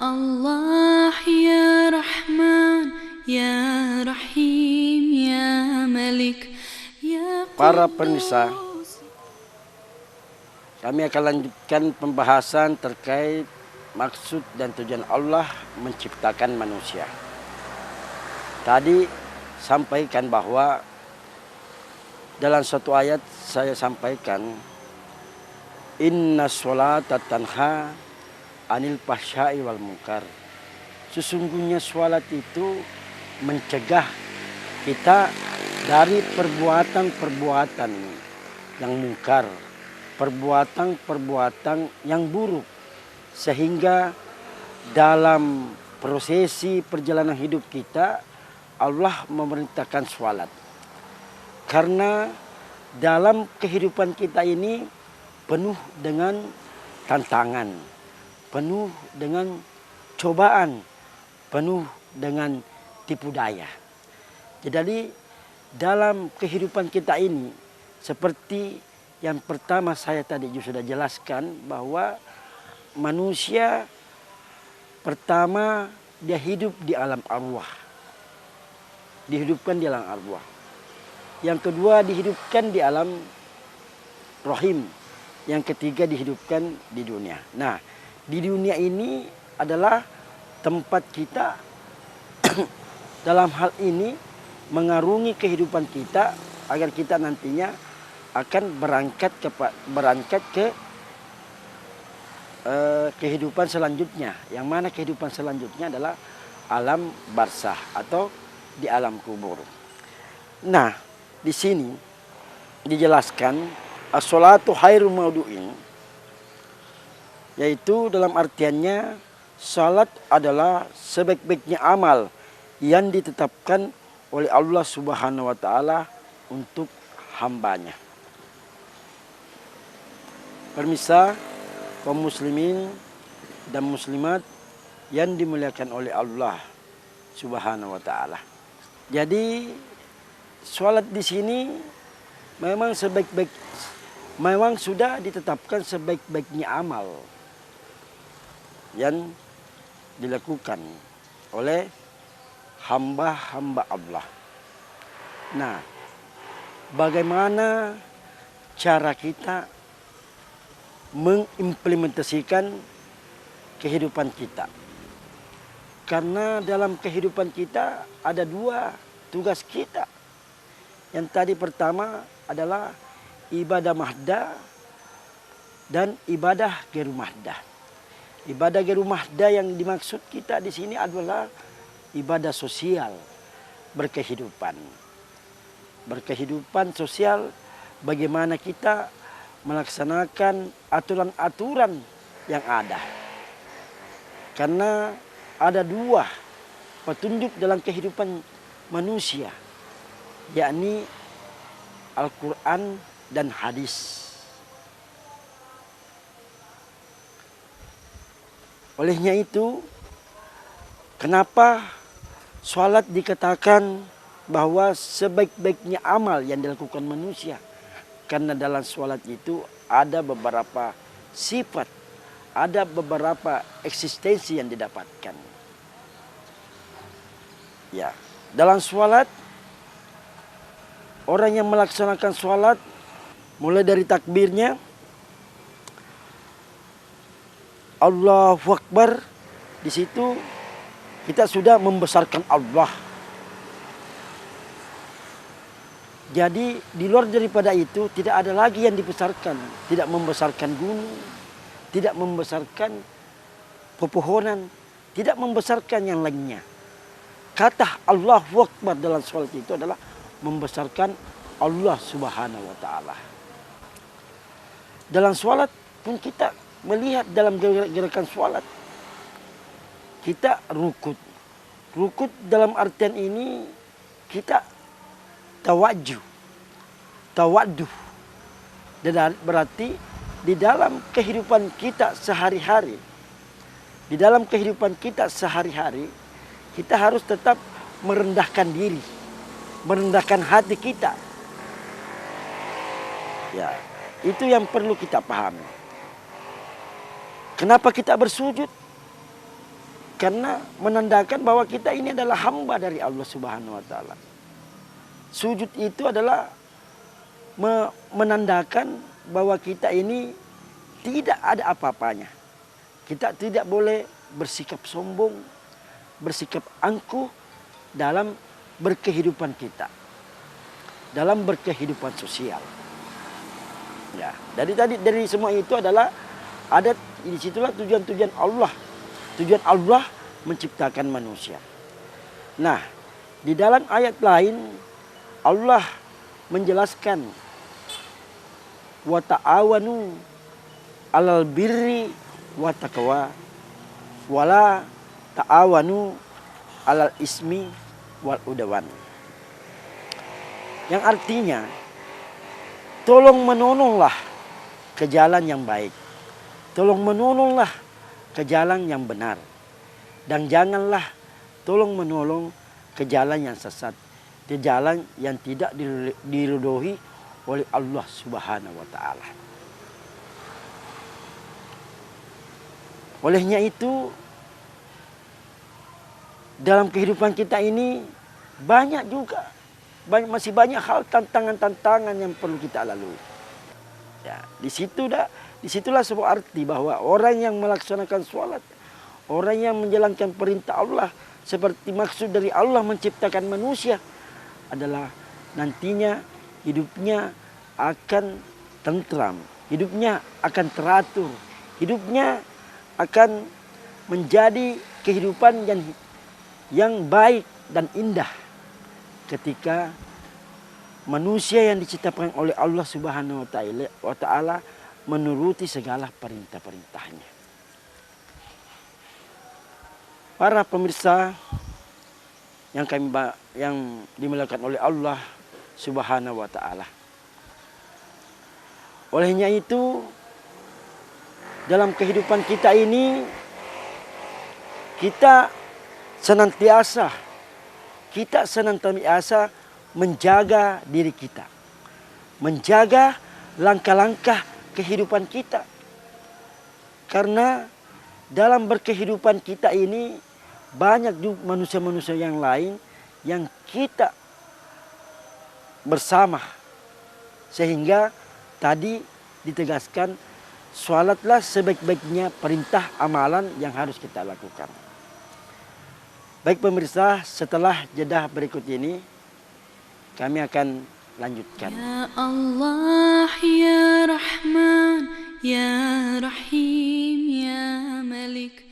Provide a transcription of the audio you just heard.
Allah ya Rahman ya Rahim ya Malik ya Para pemirsa, kami akan lanjutkan pembahasan terkait maksud dan tujuan Allah menciptakan manusia. Tadi sampaikan bahwa dalam suatu ayat saya sampaikan, inna sholata tanha anil fahsya'i wal munkar. Sesungguhnya sholat itu mencegah kita dari perbuatan-perbuatan yang mungkar, perbuatan-perbuatan yang buruk, sehingga dalam prosesi perjalanan hidup kita Allah memerintahkan sholat. Karena dalam kehidupan kita ini penuh dengan tantangan, penuh dengan cobaan, penuh dengan tipu daya. Jadi dalam kehidupan kita ini, seperti yang pertama saya tadi juga sudah jelaskan, bahwa manusia pertama dia hidup di alam arwah. Dihidupkan di alam arwah. Yang kedua dihidupkan di alam rahim. Yang ketiga dihidupkan di dunia. Nah, di dunia ini adalah tempat kita dalam hal ini mengarungi kehidupan kita agar kita nantinya akan berangkat ke kehidupan selanjutnya. Yang mana kehidupan selanjutnya adalah alam barzah atau di alam kubur. Nah, di sini dijelaskan as-sholatu khairu maudu'in, yaitu dalam artiannya salat adalah sebaik-baiknya amal yang ditetapkan oleh Allah Subhanahu wa taala untuk hambanya. Pemirsa, kaum muslimin dan muslimat yang dimuliakan oleh Allah Subhanahu wa taala. Jadi salat di sini memang sudah ditetapkan sebaik-baiknya amal yang dilakukan oleh hamba-hamba Allah. Nah, bagaimana cara kita mengimplementasikan kehidupan kita? Karena dalam kehidupan kita ada dua tugas kita. Yang tadi pertama adalah ibadah mahdah dan ibadah ghairu mahdah. Ibadah ghairu mahdah yang dimaksud kita di sini adalah ibadah sosial, berkehidupan. Berkehidupan sosial, bagaimana kita melaksanakan aturan-aturan yang ada. Karena ada dua petunjuk dalam kehidupan manusia, yakni Al-Quran dan hadis. Olehnya itu, kenapa sholat dikatakan bahwa sebaik-baiknya amal yang dilakukan manusia? Karena dalam sholat itu ada beberapa sifat, ada beberapa eksistensi yang didapatkan. Ya, dalam sholat, orang yang melaksanakan sholat mulai dari takbirnya Allahu Akbar, di situ kita sudah membesarkan Allah. Jadi di luar daripada itu tidak ada lagi yang dibesarkan, tidak membesarkan gunung, tidak membesarkan pepohonan, tidak membesarkan yang lainnya. Kata Allahu Akbar dalam sholat itu adalah membesarkan Allah Subhanahu wa taala. Dalam sholat pun kita melihat dalam gerakan sholat, kita rukut. Rukut dalam artian ini kita tawajuh, tawaduh. Dan berarti di dalam kehidupan kita sehari-hari, kita harus tetap merendahkan diri, merendahkan hati kita. Ya, itu yang perlu kita pahami. Kenapa kita bersujud? Karena menandakan bahwa kita ini adalah hamba dari Allah Subhanahu wa taala. Sujud itu adalah menandakan bahwa kita ini tidak ada apa-apanya. Kita tidak boleh bersikap sombong, bersikap angkuh dalam berkehidupan kita. Dalam berkehidupan sosial. Ya, dari semua itu adalah ada disitulah tujuan Allah. Tujuan Allah menciptakan manusia. Nah, di dalam ayat lain Allah menjelaskan wa ta'awanu 'alal birri wa taqwa wala ta'awanu 'alal ismi wal udwan. Yang artinya tolong menolonglah ke jalan yang baik. Tolong menolonglah ke jalan yang benar. Dan janganlah tolong menolong ke jalan yang sesat. Ke jalan yang tidak diridhoi oleh Allah Subhanahu wa taala. Olehnya itu dalam kehidupan kita ini masih banyak hal tantangan-tantangan yang perlu kita lalui. Ya, disitulah sebuah arti bahwa orang yang melaksanakan sholat, orang yang menjalankan perintah Allah seperti maksud dari Allah menciptakan manusia adalah nantinya hidupnya akan tentram, hidupnya akan teratur, hidupnya akan menjadi kehidupan yang baik dan indah ketika manusia yang diciptakan oleh Allah Subhanahu wa taala menuruti segala perintah-perintahnya. Para pemirsa yang dimuliakan oleh Allah Subhanahu wa taala. Olehnya itu dalam kehidupan kita ini kita senantiasa menjaga diri kita. Menjaga langkah-langkah kehidupan kita. Karena dalam berkehidupan kita ini banyak juga manusia-manusia yang lain yang kita bersama. Sehingga tadi ditegaskan sholatlah sebaik-baiknya perintah amalan yang harus kita lakukan. Baik pemirsa, setelah jeda berikut ini kami akan lanjutkan. Ya Allah, ya Rahman, ya Rahim, ya Malik.